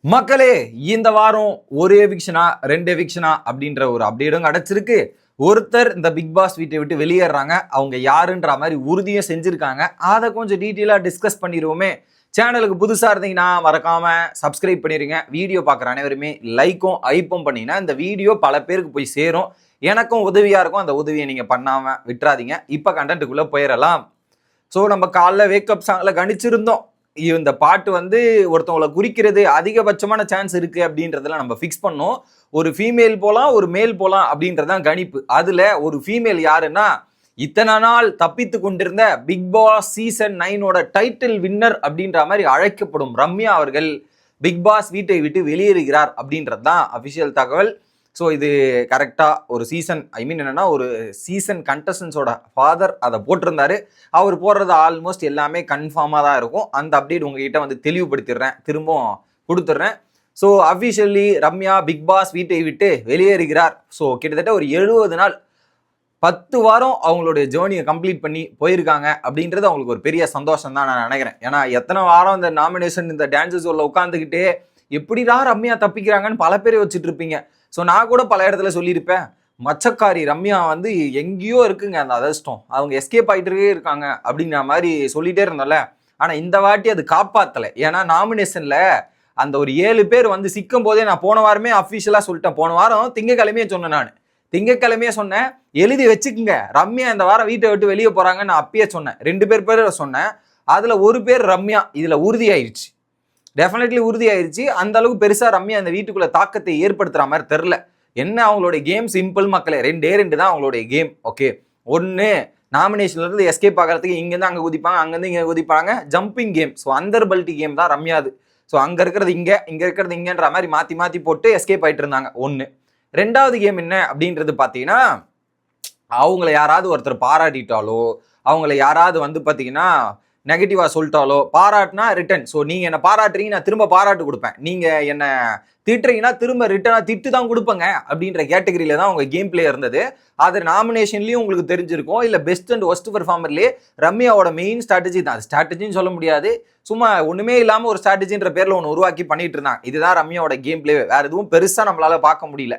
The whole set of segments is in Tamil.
மக்களே, இந்த வாரம் ஒரு எவிக்ஷனா 2 எவிக்ஷனா அப்படின்ற ஒரு அப்டேட்டும் கிடைச்சிருக்கு. ஒருத்தர் இந்த பிக் பாஸ் வீட்டை விட்டு வெளியேறாங்க. அவங்க யாருன்ற மாதிரி உறுதியும் செஞ்சிருக்காங்க. அதை கொஞ்சம் டீட்டெயிலா டிஸ்கஸ் பண்ணிடுவோமே. சேனலுக்கு புதுசா இருந்தீங்கன்னா மறக்காம சப்ஸ்கிரைப் பண்ணிருங்க. வீடியோ பார்க்குற அனைவருமே லைக்கும் ஐப்பும் பண்ணீங்கன்னா இந்த வீடியோ பல பேருக்கு போய் சேரும். எனக்கும் உதவியா இருக்கும். அந்த உதவியை நீங்க பண்ணாம விட்டுறாதீங்க. இப்ப கண்டென்ட்டுக்குள்ள போயிடலாம். ஸோ நம்ம காலைல வேக்கப் சாங்ல கணிச்சிருந்தோம். இந்த பாட்டு வந்து ஒருத்தவங்களை குறிக்கிறது அதிகபட்சமான சான்ஸ் இருக்கு அப்படின்றதெல்லாம் நம்ம ஃபிக்ஸ் பண்ணோம். ஒரு ஃபீமேல் போலாம், ஒரு மேல் போலாம் அப்படின்றதான் கணிப்பு. அதுல ஒரு ஃபீமேல் யாருன்னா, இத்தனை நாள் தப்பித்து கொண்டிருந்த Bigg Boss season 9 title winner அப்படின்ற மாதிரி அழைக்கப்படும் ரம்யா அவர்கள் பிக் பாஸ் வீட்டை விட்டு வெளியேறுகிறார் அப்படின்றது தான் அபிஷியல் தகவல். ஸோ இது கரெக்டாக ஒரு சீசன் என்னன்னா ஒரு சீசன் கண்டஸ்டன்ஸோட ஃபாதர் அதை போட்டிருந்தாரு. அவர் போடுறது ஆல்மோஸ்ட் எல்லாமே கன்ஃபார்மாக தான் இருக்கும். அந்த அப்டேட் உங்ககிட்ட வந்து தெளிவுபடுத்திடுறேன், திரும்பவும் கொடுத்துட்றேன். So officially Ramya Bigg Boss வீட்டை விட்டு வெளியேறுகிறார். ஸோ கிட்டத்தட்ட ஒரு 70 நாள் 10 வாரம் அவங்களுடைய ஜேர்னியை கம்ப்ளீட் பண்ணி போயிருக்காங்க அப்படின்றது அவங்களுக்கு ஒரு பெரிய சந்தோஷம் தான் நான் நினைக்கிறேன். ஏன்னா எத்தனை வாரம் இந்த நாமினேஷன் இந்த டான்ஸஸ் உள்ள உட்காந்துக்கிட்டே எப்படிடா ரம்யா தப்பிக்கிறாங்கன்னு பல பேர் வச்சுட்டு இருப்பீங்க. ஸோ நான் கூட பல இடத்துல சொல்லியிருப்பேன், மச்சக்காரி ரம்யா வந்து எங்கேயோ இருக்குங்க அந்த அதிர்ஷ்டம், அவங்க எஸ்கேப் ஆகிட்டே இருக்காங்க அப்படிங்கிற மாதிரி சொல்லிட்டே இருந்தோம்ல. ஆனால் இந்த வாட்டி அது காப்பாற்றலை. ஏன்னா நாமினேஷனில் அந்த ஒரு 7 பேர் வந்து சிக்கும் போதே நான் போன வாரமே அஃபிஷியலாக சொல்லிட்டேன். போன வாரம் திங்கக்கிழமையே சொன்னேன். நான் திங்கக்கிழமையே சொன்னேன், எழுதி வச்சுக்குங்க ரம்யா இந்த வாரம் வீட்டை விட்டு வெளியே போகிறாங்கன்னு நான் அப்பயே சொன்னேன். 2 பேர் சொன்னேன். அதில் ஒரு பேர் ரம்யா இதில் உறுதியாயிருச்சு. டெஃபினெட்லி உறுதியாயிருச்சு. அந்த அளவுக்கு பெருசா ரம்யா அந்த வீட்டுக்குள்ள தாக்கத்தை ஏற்படுத்துற மாதிரி தெரில. என்ன அவங்களுடைய கேம் சிம்பிள் மக்களே, 2 தான் அவங்களுடைய கேம். ஓகே, ஒன்று நாமினேஷன்ல இருந்து எஸ்கேப் ஆகிறதுக்கு இங்கேருந்து அங்கே குதிப்பாங்க, அங்கேருந்து இங்கே குதிப்பாங்க, ஜம்பிங் கேம். ஸோ அந்தர்பல்ட்டி கேம் தான் ரம்யாது. ஸோ அங்கே இருக்கிறது இங்கே இருக்கிறது இங்கேன்ற மாதிரி மாற்றி மாற்றி போட்டு எஸ்கேப் ஆகிட்டு இருந்தாங்க. ஒன்று. 2வது கேம் என்ன அப்படின்றது பார்த்தீங்கன்னா, அவங்கள யாராவது ஒருத்தர் பாராட்டிட்டாலோ, அவங்கள யாராவது வந்து பார்த்தீங்கன்னா நெகட்டிவா சொல்லிட்டாலோ, பாராட்டினா ரிட்டன். ஸோ நீங்க என்ன பாராட்டுறீங்க, நான் திரும்ப பாராட்டு கொடுப்பேன். நீங்க என்ன திட்டுறீங்கன்னா திரும்ப ரிட்டனா திட்டு தான் கொடுப்பேங்க அப்படின்ற கேட்டகரியில தான் அவங்க கேம் பிளே இருந்தது. அது நாமினேஷன்லயும் உங்களுக்கு தெரிஞ்சிருக்கும். இல்ல பெஸ்ட் அண்ட் ஒஸ்ட் பெர்ஃபார்மர்லயே ரம்யாவோட மெயின் ஸ்ட்ராட்டஜி தான். ஸ்ட்ராட்டஜின்னு சொல்ல முடியாது, சும்மா ஒண்ணுமே இல்லாம ஒரு ஸ்ட்ராட்டஜின்ற பேர்ல ஒன்று உருவாக்கி பண்ணிட்டு இருந்தாங்க. இதுதான் ரம்யாவோட கேம் பிளே. வேற எதுவும் பெருசா நம்மளால பார்க்க முடியல.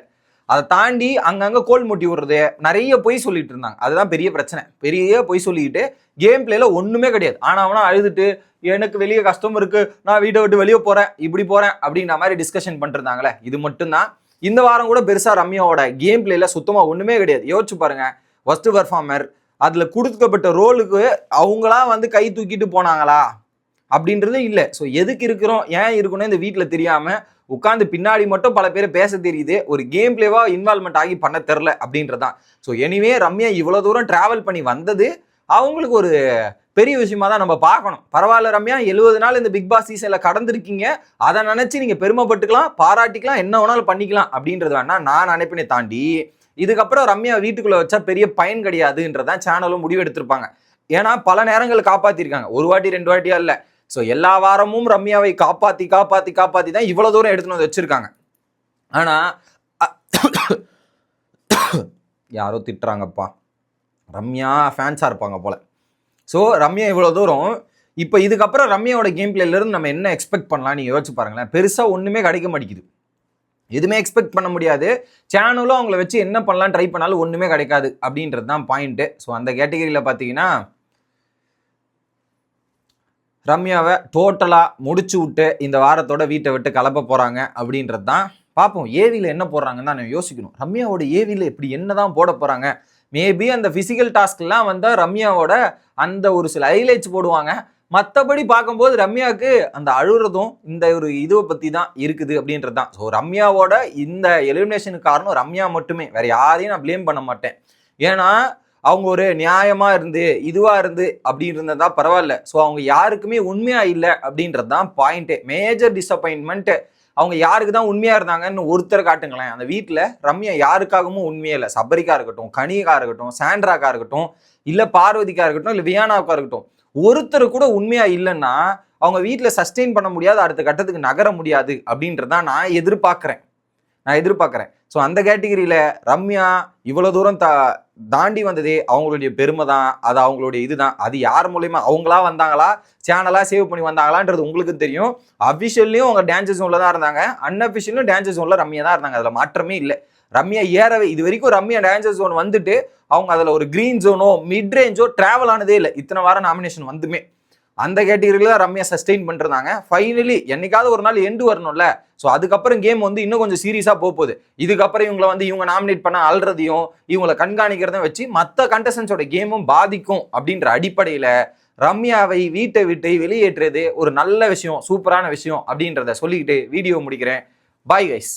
அதை தாண்டி அங்கங்க கோல் மூட்டி விடுறது, நிறைய பொய் சொல்லிட்டு இருந்தாங்க. அதுதான் பெரிய பிரச்சனை. பெரிய பொய் சொல்லிக்கிட்டு கேம் பிளேல ஒண்ணுமே கிடையாது. ஆனா அவனா அழுதுட்டு எனக்கு வெளியே கஷ்டம் இருக்கு, நான் வீட்டை விட்டு வெளியே போறேன், இப்படி போறேன் அப்படின்ற மாதிரி டிஸ்கஷன் பண்ணிருந்தாங்களே. இது மட்டும்தான். இந்த வாரம் கூட பெருசா ரம்யாவோட கேம் பிளேல சுத்தமா ஒண்ணுமே கிடையாது. யோசிச்சு பாருங்க, ஃபர்ஸ்ட் பெர்ஃபார்மர் அதுல கொடுக்கப்பட்ட ரோலுக்கு அவங்களா வந்து கை தூக்கிட்டு போனாங்களா அப்படின்றது இல்லை. ஸோ எதுக்கு இருக்கிறோம், ஏன் இருக்கணும் இந்த வீட்டில் தெரியாம உட்காந்து பின்னாடி மட்டும் பல பேர் பேச தெரியுது, ஒரு கேம் பிளேவா இன்வால்மெண்ட் ஆகி பண்ண தெரில அப்படின்றதான். ஸோ எனிவே ரம்யா இவ்வளோ தூரம் டிராவல் பண்ணி வந்தது அவங்களுக்கு ஒரு பெரிய விஷயமா தான் நம்ம பார்க்கணும். பரவாயில்ல ரம்யா, 70 நாள் இந்த பிக் பாஸ் சீசன்ல கடந்திருக்கீங்க, அதை நினைச்சு நீங்க பெருமைப்பட்டுக்கலாம், பாராட்டிக்கலாம், என்ன வேணாலும் பண்ணிக்கலாம் அப்படின்றது வேணா நான் நினைப்பினை தாண்டி இதுக்கப்புறம் ரம்யா வீட்டுக்குள்ள வச்சா பெரிய பயன் கிடையாதுன்றதான் சேனலும் முடிவு எடுத்திருப்பாங்க. ஏன்னா பல நேரங்கள் காப்பாத்திருக்காங்க, ஒரு வாட்டி 2 வாட்டியா இல்லை. ஸோ எல்லா வாரமும் ரம்யாவை காப்பாத்தி காப்பாத்தி காப்பாத்தி தான் இவ்வளவு தூரம் எடுத்துன்னு வந்து வச்சிருக்காங்க. ஆனா யாரோ திட்டுறாங்கப்பா, ரம்யா ஃபேன்ஸா இருப்பாங்க போல. ஸோ ரம்யா இவ்வளவு தூரம், இப்போ இதுக்கப்புறம் ரம்யாவோட கேம் பிளேல இருந்து நம்ம என்ன எக்ஸ்பெக்ட் பண்ணலாம் நீங்க யோசிச்சு பாருங்களேன். பெருசா ஒண்ணுமே கிடைக்க மாட்டேங்குது, எதுவுமே எக்ஸ்பெக்ட் பண்ண முடியாது. சேனலும் அவங்கள வச்சு என்ன பண்ணலாம் ட்ரை பண்ணாலும் ஒண்ணுமே கிடைக்காது அப்படின்றது தான் பாயிண்ட். ஸோ அந்த கேட்டகரியில பாத்தீங்கன்னா ரம்யாவை டோட்டலாக முடிச்சு விட்டு இந்த வாரத்தோட வீட்டை விட்டு கிளப்ப போகிறாங்க அப்படின்றது தான். பார்ப்போம் ஏவியில் என்ன போடுறாங்கன்னு தான் நான் யோசிக்கணும். ரம்யாவோட ஏவியில் இப்படி என்ன தான் போட போகிறாங்க. மேபி அந்த ஃபிசிக்கல் டாஸ்க்லாம் வந்தால் ரம்யாவோட அந்த ஒரு சில ஹைலைட்ஸ் போடுவாங்க. மற்றபடி பார்க்கும்போது ரம்யாவுக்கு அந்த அழுறதும் இந்த ஒரு இதுவை பற்றி தான் இருக்குது அப்படின்றது தான். ஸோ ரம்யாவோட இந்த எலிமினேஷனுக்கு காரணம் ரம்யா மட்டுமே, வேற யாரையும் நான் பிளேம் பண்ண மாட்டேன். ஏன்னா அவங்க ஒரு நியாயமா இருந்து இதுவா இருந்து அப்படின்னு இருந்ததா பரவாயில்ல. ஸோ அவங்க யாருக்குமே உண்மையா இல்லை அப்படின்றது தான் பாயிண்ட்டு. Major disappointment. அவங்க யாருக்கு தான் உண்மையா இருந்தாங்கன்னு ஒருத்தர் காட்டுங்களேன். அந்த வீட்டில் ரம்யா யாருக்காகவும் உண்மையா இல்லை. சபரிக்கா இருக்கட்டும், கனிகா இருக்கட்டும், சாண்ட்ராக்கா இருக்கட்டும், இல்லை பார்வதிக்கா இருக்கட்டும், இல்லை வியானாவுக்கா இருக்கட்டும், ஒருத்தர் கூட உண்மையா இல்லைன்னா அவங்க வீட்டில் சஸ்டெயின் பண்ண முடியாது, அடுத்த கட்டத்துக்கு நகர முடியாது அப்படின்றதான் நான் எதிர்பார்க்குறேன். ஸோ அந்த கேட்டகரியில் ரம்யா இவ்வளோ தூரம் தாண்டி வந்ததே அவங்களுடைய பெருமை தான், அது அவங்களுடைய இதுதான். அது யார் மூலயமா அவங்களா வந்தாங்களா, சேனலா சேவ் பண்ணி வந்தாங்களான்றது உங்களுக்கு தெரியும். அபிஷியல்லையும் அவங்க டேஞ்சர் ஜோன்ல தான் இருந்தாங்க, அன்அபிஷியலும் டேஞ்சர் ஜோன்ல ரம்யா தான் இருந்தாங்க. அதுல மாற்றமே இல்லை. ரம்யா ஏறவே இது வரைக்கும் ரம்யா டேஞ்சர் ஜோன் வந்துட்டு அவங்க அதுல ஒரு கிரீன் ஜோனோ மிட் ரேஞ்சோ டிராவல் ஆனதே இல்லை. இத்தனை வாரம் நாமினேஷன் வந்துமே அந்த கேட்டகரியில தான் ரம்யா சஸ்டெயின் பண்ணிருந்தாங்க. ஃபைனலி என்னைக்காவது ஒரு நாள் எண்டு வரணும்ல. ஸோ அதுக்கப்புறம் கேம் வந்து இன்னும் கொஞ்சம் சீரியஸா போகுது. இதுக்கப்புறம் இவங்களை வந்து இவங்க நாமினேட் பண்ண அல்றதையும் இவங்களை கண்காணிக்கிறதையும் வச்சு மற்ற கண்டஸ்டன்ஸோட கேமும் பாதிக்கும் அப்படின்ற அடிப்படையில ரம்யாவை வீட்டை விட்டு வெளியேற்றுறது ஒரு நல்ல விஷயம், சூப்பரான விஷயம் அப்படின்றத சொல்லிக்கிட்டு வீடியோ முடிக்கிறேன். Bye guys.